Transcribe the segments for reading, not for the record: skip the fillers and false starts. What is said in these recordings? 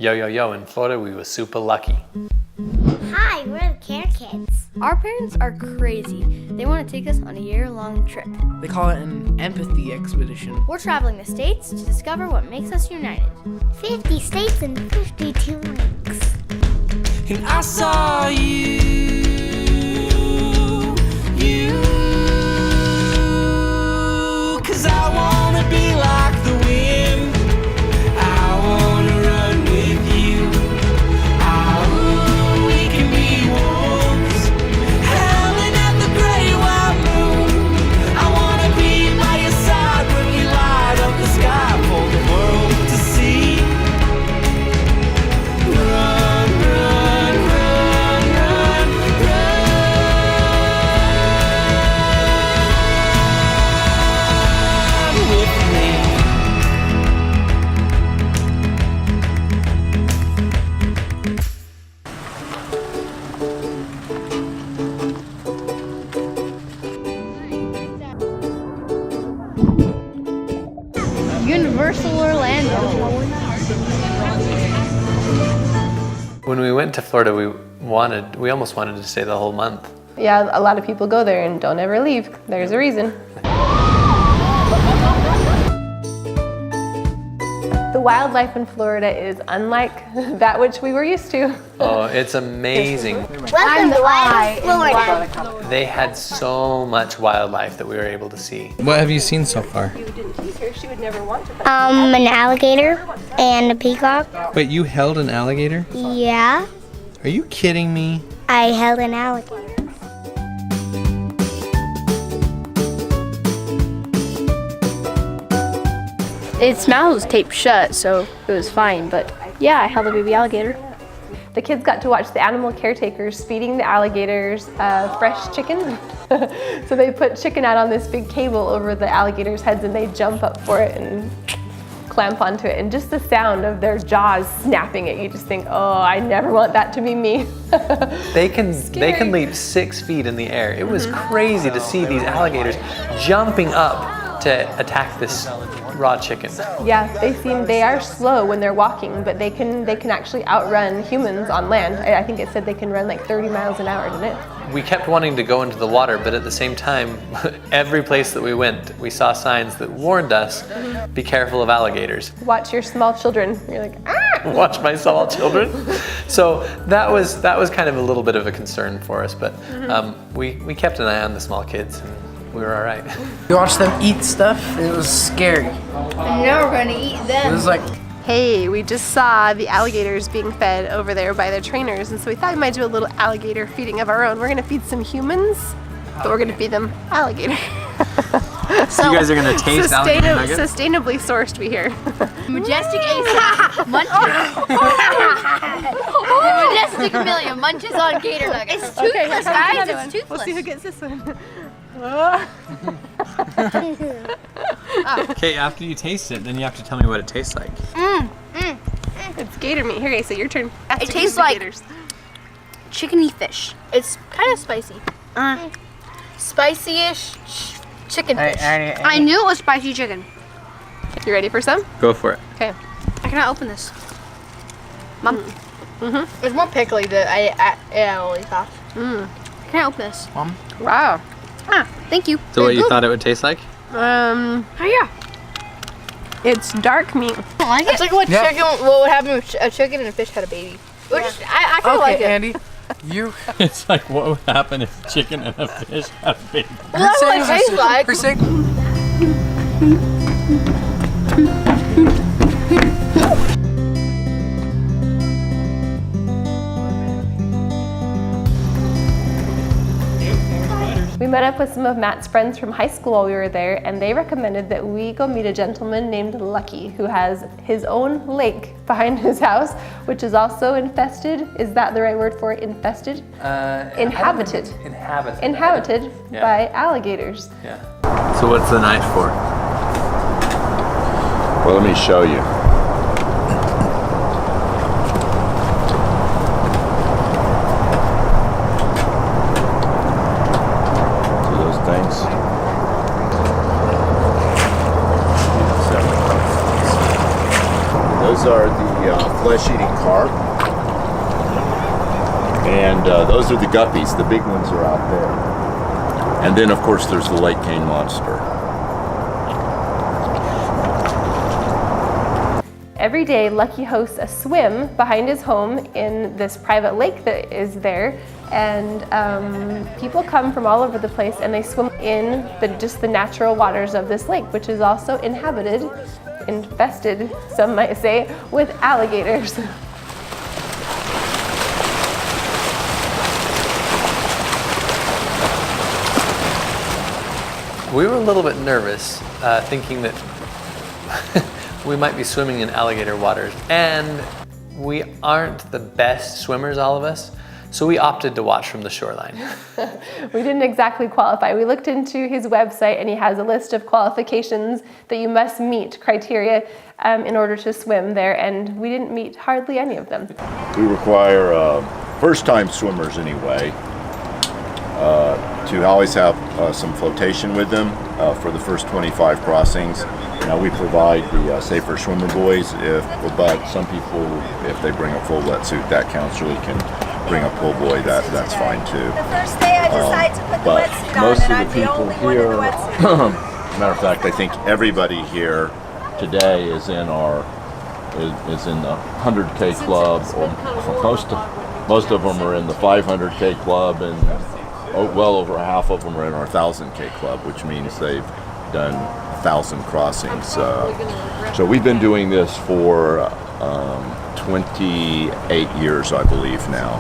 Yo, yo, yo, in Florida, we were super lucky. Hi, we're the Care Kids. Our parents are crazy. They want to take us on a year-long trip. They call it an empathy expedition. We're traveling the states to discover what makes us united. 50 states and 52 weeks. And I saw you, 'cause I wanna be like the wind. I wanna run with you. Oh, we can be wolves, howling at the great white moon. I wanna be by your side when we light up the sky for the world to see. Run, run, run, run, run with me. Universal Orlando. When we went to Florida, we almost wanted to stay the whole month. Yeah, a lot of people go there and don't ever leave. There's a reason. The wildlife in Florida is unlike that which we were used to. Oh, it's amazing. Welcome to Wild Florida. They had so much wildlife that we were able to see. What have you seen so far? You didn't tease her, she would never want to. An alligator and a peacock. Wait, you held an alligator? Yeah, Are you kidding me? I held an alligator. Its mouth was taped shut, so it was fine. But yeah, I held a baby alligator. The kids got to watch the animal caretakers feeding the alligators fresh chicken. So they put chicken out on this big cable over the alligators' heads and they jump up for it and clamp onto it. And just the sound of their jaws snapping it, you just think, oh, I never want that to be me. They can leap 6 feet in the air. It was crazy to see these alligators jumping up to attack this raw chicken. Yeah, they are slow when they're walking, but they can actually outrun humans on land. I think it said they can run like 30 miles an hour, didn't it? We kept wanting to go into the water, but at the same time, every place that we went, we saw signs that warned us, be careful of alligators. Watch your small children. You're like, ah! Watch my small children. So that was kind of a little bit of a concern for us, but we kept an eye on the small kids and we were all right. We watched them eat stuff. It was scary. And now we're gonna eat It them. was like, Hey, we just saw the alligators being fed over there by their trainers, and so we thought we might do a little alligator feeding of our own. We're gonna feed some humans, but we're gonna feed them alligator. So you guys are gonna taste alligator nuggets? Sustainably sourced, we hear. Majestic Ace munches. Majestic Amelia munches on gator nuggets. It's toothless, guys. It's toothless. We'll see who gets this one. Okay, after you taste it, then you have to tell me what it tastes like. It's gator meat. Here, okay, so your turn. It tastes like chickeny fish. It's kind of spicy. Spicy-ish chicken fish. I knew it was spicy chicken. You ready for some? Go for it. Okay. I cannot open this. Mom. It's more pickly than I really thought. Can I open this? Mom? Wow. Thank you. So what you thought it would taste like? Oh yeah. It's dark meat. I like it. It's like what what would happen if a chicken and a fish had a baby. Which I kind of like it. Andy, you. It's like what would happen if chicken and a fish had a baby. Well, that's what it tastes like. You're saying- We met up with some of Matt's friends from high school while we were there, and they recommended that we go meet a gentleman named Lucky who has his own lake behind his house, which is also infested. Is that the right word for it? Infested? Inhabited. Inhabited Yeah. by alligators. Yeah. So what's the knife for? Well, let me show you. See those things? Those are the flesh flesh-eating carp. And those are the guppies. The big ones are out there. And then, of course, there's the Lake Cane monster. Every day, Lucky hosts a swim behind his home in this private lake that is there. And people come from all over the place and they swim in just the natural waters of this lake, which is also inhabited, infested, some might say, with alligators. We were a little bit nervous, thinking that we might be swimming in alligator waters, and we aren't the best swimmers, all of us, so we opted to watch from the shoreline. We didn't exactly qualify. We looked into his website and he has a list of qualifications that you must meet, criteria, in order to swim there, and we didn't meet hardly any of them. We require first-time swimmers anyway to always have some flotation with them for the first 25 crossings. Now we provide the safer swimmer buoys, but some people, if they bring a full wetsuit, that counts. Or you can bring a pull buoy, that's fine too. The first day I decided to put the wetsuit on, and I'm the only one in the wetsuit. Matter of fact, I think everybody here today is in our is in the 100K club, or most of them are in the 500K club, and well over half of them are in our 1000K club, which means they've done 1,000 crossings. So we've been doing this for 28 years, I believe now.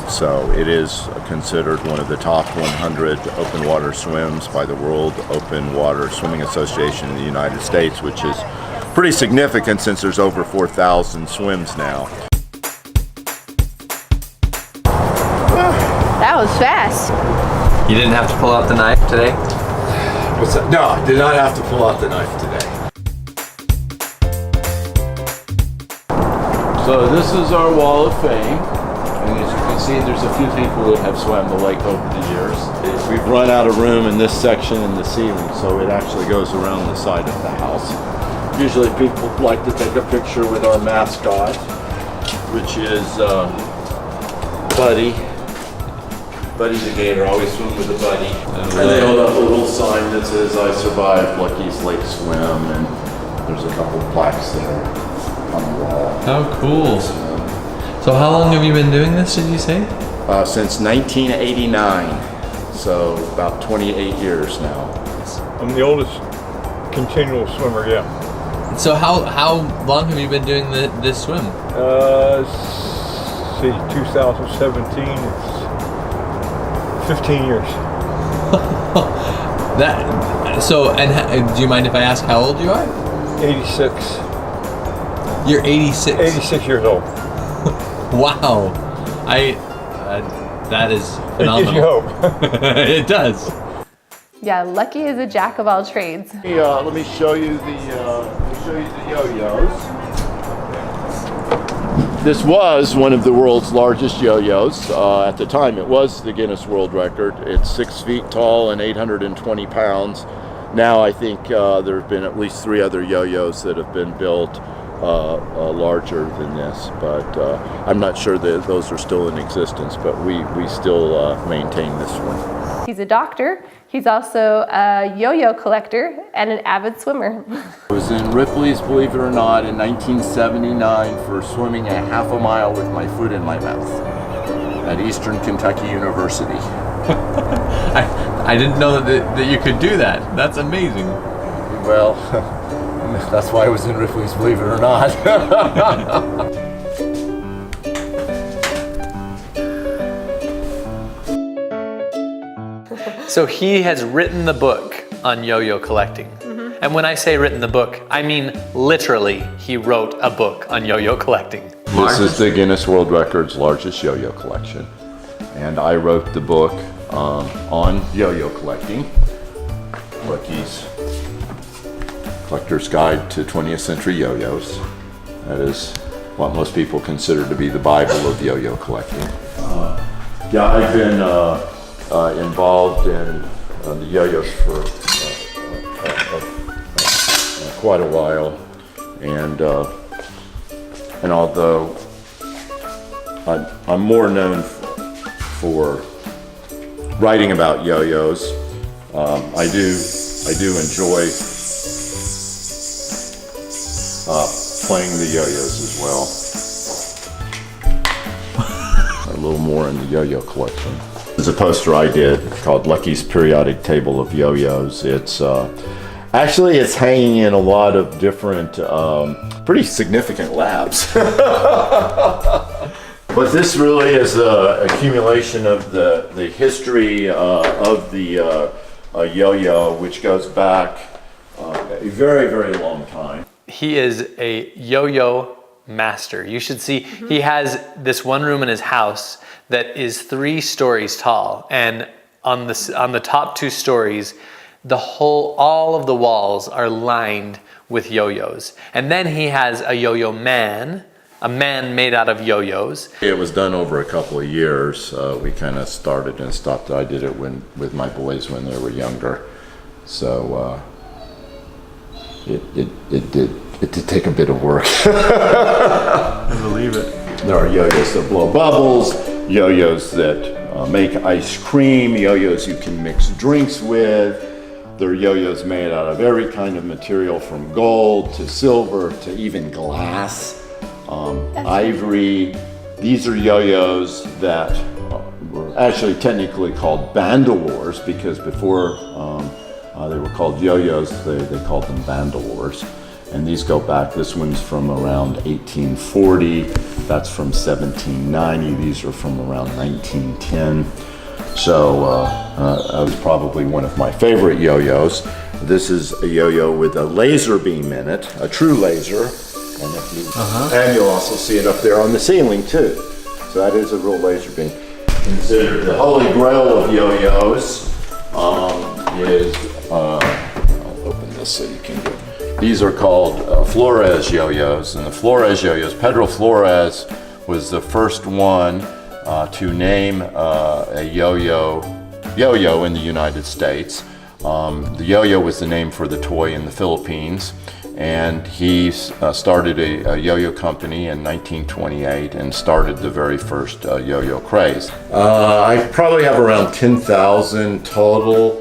So it is considered one of the top 100 open water swims by the World Open Water Swimming Association in the United States, which is pretty significant since there's over 4,000 swims now. That was fast. You didn't have to pull out the knife today? What's that? No, I did not have to pull out the knife today. So this is our wall of fame, and as you can see, there's a few people that have swam the lake over the years. We've run out of room in this section in the ceiling, so it actually goes around the side of the house. Usually people like to take a picture with our mascot, which is Buddy. Buddy the gator, always swim with a buddy. And they hold up a little sign that says, "I survived Lucky's Lake Swim," and there's a couple of plaques there on the wall. How cool. So how long have you been doing this, did you say? Since 1989, so about 28 years now. I'm the oldest continual swimmer, yeah. So how long have you been doing this swim? See, 2017, it's 15 years. Do you mind if I ask how old you are? 86. You're 86. 86 years old. Wow. That is phenomenal. It gives you hope. It does. Yeah, Lucky is a jack of all trades. Let me show you the yo-yos. This was one of the world's largest yo-yos. At the time, it was the Guinness World Record. It's 6 feet tall and 820 pounds. Now I think there have been at least 3 other yo-yos that have been built larger than this, but I'm not sure that those are still in existence, but we still maintain this one. He's a doctor. He's also a yo-yo collector and an avid swimmer. I was in Ripley's, believe it or not, in 1979 for swimming a half a mile with my foot in my mouth at Eastern Kentucky University. I didn't know that you could do that. That's amazing. Well, that's why I was in Ripley's, believe it or not. So he has written the book on yo-yo collecting. And when I say written the book, I mean literally he wrote a book on yo-yo collecting. This is the Guinness World Record's largest yo-yo collection. And I wrote the book on yo-yo collecting. Lucky's Collector's Guide to 20th Century Yo-Yos. That is what most people consider to be the Bible of yo-yo collecting. Yeah, I've been involved in the yo-yos for quite a while, and And although I'm more known for writing about yo-yos, I do enjoy playing the yo-yos as well. A little more in the yo-yo collection. There's a poster I did called Lucky's Periodic Table of Yo-Yos. It's actually it's hanging in a lot of different, pretty significant labs. But this really is an accumulation of the history of the yo-yo, which goes back a very, very long time. He is a yo-yo master. You should see, he has this one room in his house that is 3 stories tall, and on the top 2 stories, all of the walls are lined with yo-yos. And then he has a yo-yo man, a man made out of yo-yos. It was done over a couple of years. We kind of started and stopped. I did it with my boys when they were younger. So it did take a bit of work. I believe it. There are yo-yos that blow bubbles, yo-yos that make ice cream, yo-yos you can mix drinks with. There are yo-yos made out of every kind of material, from gold to silver to even glass, ivory. These are yo-yos that were actually technically called bandolores, because before they were called yo-yos, they called them bandolores. And these go back, this one's from around 1840, that's from 1790, these are from around 1910. So that was probably one of my favorite yo-yos. This is a yo-yo with a laser beam in it, a true laser. And, and you'll also see it up there on the ceiling too. So that is a real laser beam. Considered the holy grail of yo-yos is, I'll open this so you can get. These are called Flores yo-yos, and the Flores yo-yos, Pedro Flores was the first one to name a yo-yo in the United States. The yo-yo was the name for the toy in the Philippines, and he started a yo-yo company in 1928 and started the very first yo-yo craze. I probably have around 10,000 total,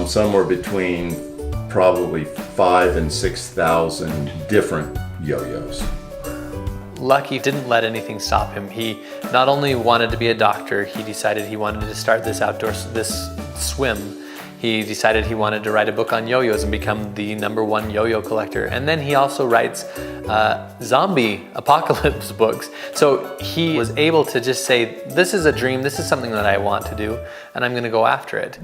somewhere between probably 5,000 and 6,000 different yo-yos. Lucky didn't let anything stop him. He not only wanted to be a doctor, he decided he wanted to start this swim. He decided he wanted to write a book on yo-yos and become the #1 yo-yo collector. And then he also writes zombie apocalypse books. So he was able to just say, this is a dream, this is something that I want to do, and I'm gonna go after it.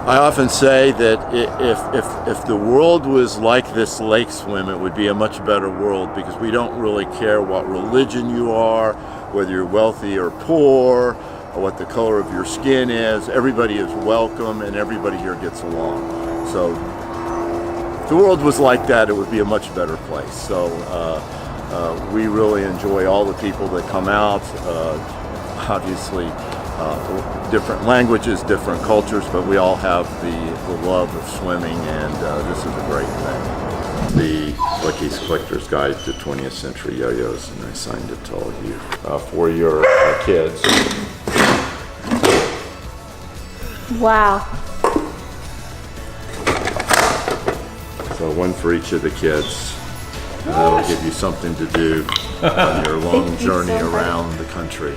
I often say that if the world was like this lake swim, it would be a much better world, because we don't really care what religion you are, whether you're wealthy or poor, or what the color of your skin is. Everybody is welcome and everybody here gets along. So if the world was like that, it would be a much better place. So we really enjoy all the people that come out. Obviously, different languages, different cultures, but we all have the love of swimming, and this is a great thing. The Lucky's Collector's Guide to 20th Century Yo-Yos, and I signed it to all of you for your kids. Wow. So one for each of the kids. And that'll give you something to do on your long journey around the country.